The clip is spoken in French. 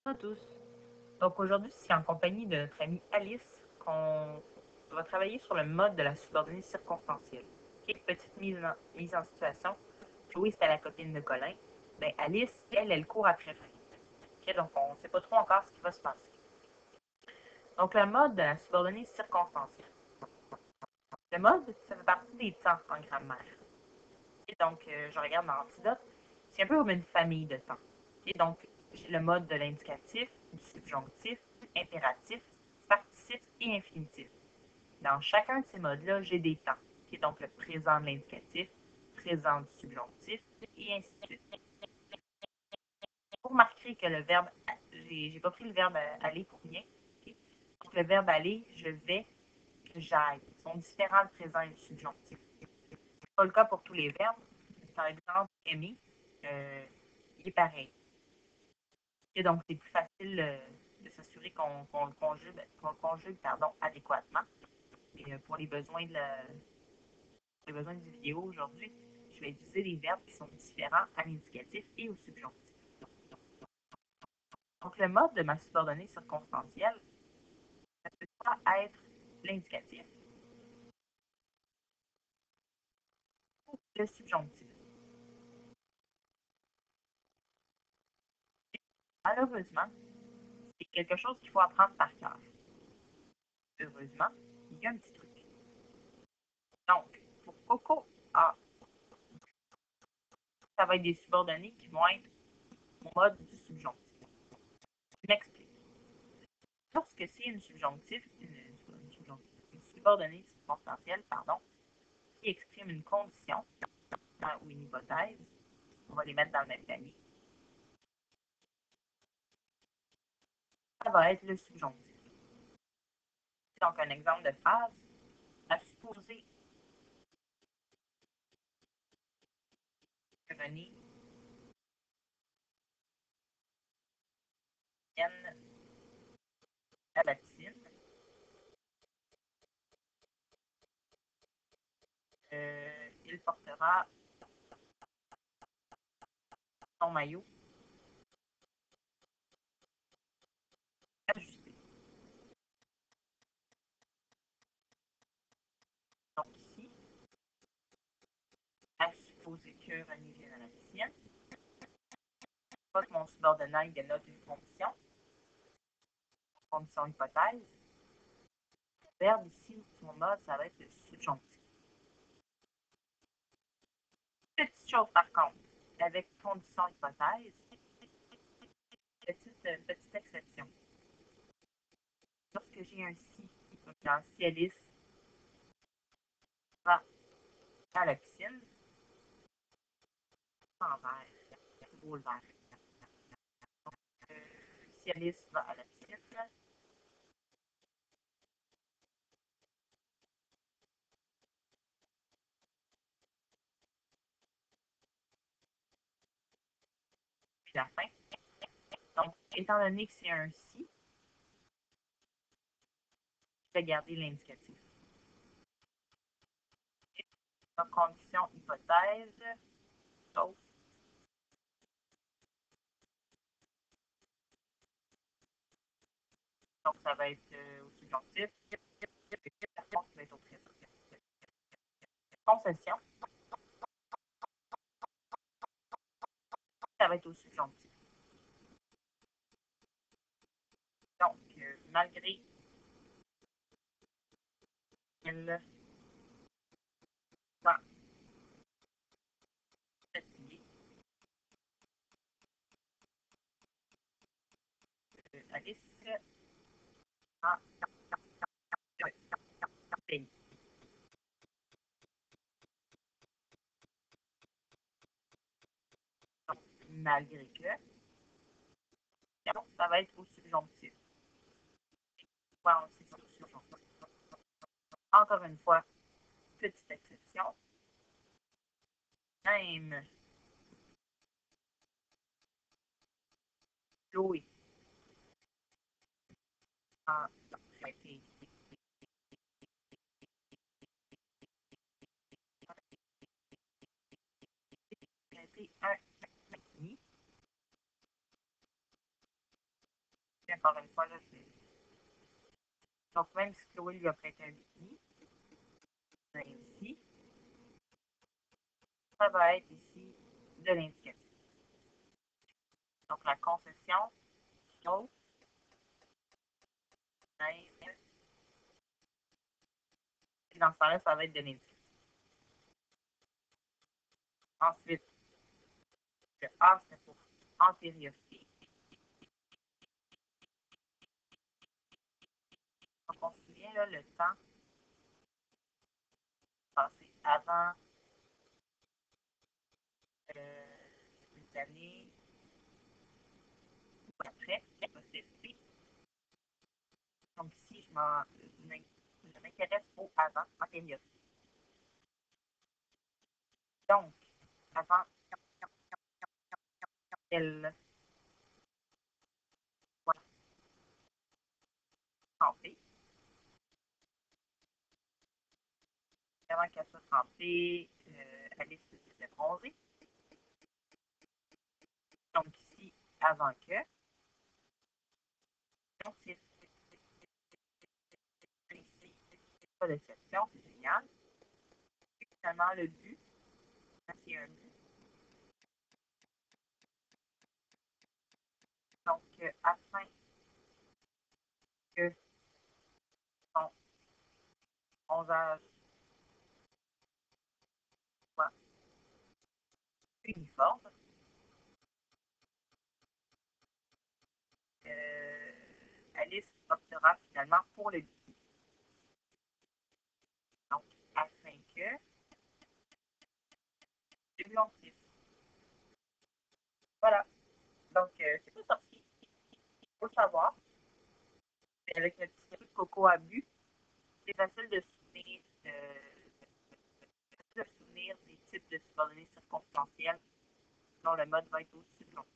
Bonjour à tous. Donc aujourd'hui, c'est en compagnie de notre amie Alice qu'on va travailler sur le mode de la subordonnée circonstancielle. Ok, petite mise en situation. Chloé, c'était la copine de Colin. Ben, Alice, elle court après Frank. Ok, donc on ne sait pas trop encore ce qui va se passer. Donc le mode de la subordonnée circonstancielle. Le mode, ça fait partie des temps en grammaire. Et donc, je regarde dans l'antidote, c'est un peu comme une famille de temps. Et donc, j'ai le mode de l'indicatif, du subjonctif, impératif, participe et infinitif. Dans chacun de ces modes-là, j'ai des temps, qui est donc le présent de l'indicatif, présent du subjonctif, et ainsi de suite. Vous remarquerez que le verbe, j'ai pas pris le verbe aller pour rien. Okay? Donc, le verbe aller, je vais, que j'aille, sont différents le présent et le subjonctif. C'est pas le cas pour tous les verbes. Par exemple, aimer, il est pareil. Et donc, c'est plus facile de s'assurer qu'on le conjugue adéquatement. Et pour les besoins du vidéo aujourd'hui, je vais utiliser des verbes qui sont différents à l'indicatif et au subjonctif. Donc, le mode de ma subordonnée circonstancielle, ça peut soit être l'indicatif ou le subjonctif. Malheureusement, c'est quelque chose qu'il faut apprendre par cœur. Heureusement, il y a un petit truc. Donc, pour Coco A, ça va être des subordonnées qui vont être au mode du subjonctif. Je m'explique. Lorsque c'est une subordonnée circonstancielle, qui exprime une condition ou une hypothèse, on va les mettre dans le même panier. Ça va être le subjonctif. Donc, un exemple de phrase, à supposer que René vienne à la piscine, il portera son maillot ajusté. Donc, ici, à supposer que René vienne à la piscine, pas que mon subordonnat dénote une condition hypothèse. Le verbe ici, son mode, ça va être le subjonctif. Petite chose par contre, avec condition hypothèse, petite exception. Lorsque j'ai un si, dans si Alice va à la piscine, en vert, beau le vert. Si Alice va à la piscine, puis la fin. Donc, étant donné que c'est un si, je vais garder l'indicatif. Donc, condition hypothèse, sauf. Donc, ça va être au subjonctif. La réponse va être au présent. Concession, ça va être au subjonctif. Donc, malgré elle va fatiguer, Alice a payé. Donc, malgré que, ça va être au subjonctif. Encore une fois, petite exception. Même Chloé a été un encore une fois, là, c'est. Donc, même si Chloé lui a prêté un bikini, ici, ça va être ici de l'indicatif. Donc, la concession, chose, et dans ce temps-là, ça va être de l'indicatif. Ensuite, le A, c'est pour antériorité. Donc, on se souvient, là, le temps passé avant une année ou après, possibilité. Donc, ici, je m'intéresse au avant, antériorité. Donc, avant qu'elle soit santé, avant qu'elle soit santé, Alice s'était bronzée. Donc, ici, avant que. Donc, c'est ici, pas d'exception, c'est génial. Et finalement, le but, c'est un but. Donc, afin que son bronzage soit uniforme, Alice optera finalement pour le bikini. Donc, afin que je lui en prie. Voilà. Donc, c'est tout sorti. Il faut savoir. Avec le petit de coco à but, c'est facile de souvenir des types de subordonnées circonstancielles dont le mode va être aussi long.